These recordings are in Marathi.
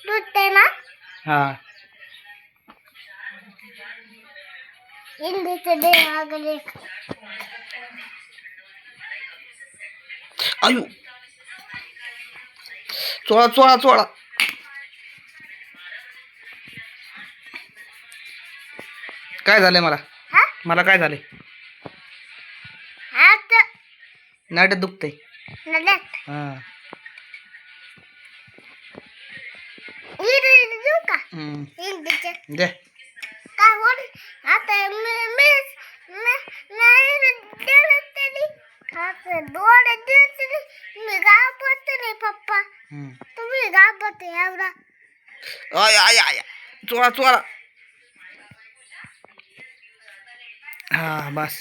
दुखते ना हा इंग्लिश दे वगैरे आयु चोळा चोळा चोळा काय झालंय हा मला काय झालंय आता नाट दुखतंय नडत हा इंग्लिश देऊ का हम्म. इंग्लिश दे काय होत आता नाही दिलं तरी आता डोळे दिले तरी मी घाबरते नाही पप्पा हम्म. तुम्ही घाबरते एवढा आय आय आय चोळा चोळा हा बस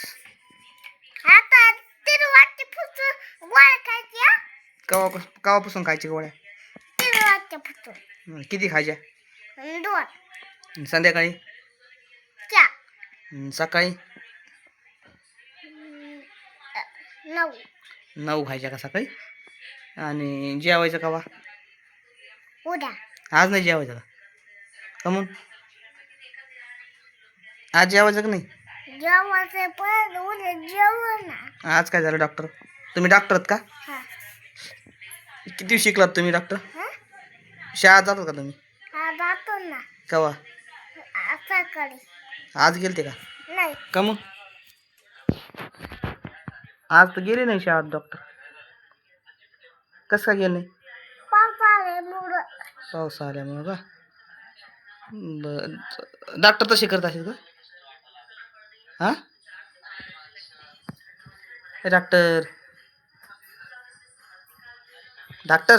आता तिरुवाचे फुटून गोळ्या खायच्या कवापासून खायची गोळ्या तिरुवाचे फुटून किती खायच्या दोन संध्याकाळी चार सकाळी 9 9 खायच्या का सकाळी आणि जेवायचं कवा उद्या आज नाही जेवायचं का कमून आज जेवायचं का नाही जेवायचं पण उद्या जेवण ना आज काय झालं डॉक्टर तुम्ही डॉक्टर आहेत का हा किती शिकलात तुम्ही डॉक्टर हा शाळेत जातात का तुम्ही हा जातो ना कवा सकाळी आज गेलते का नाही कमून आज तर गेले नाही शाळेत डॉक्टर कसं काय गेले नाही पावसाळ्यामुळं पाऊस आल्यामुळं का बर डॉक्टर तसे करत असेल का हां डॉक्टर डॉक्टर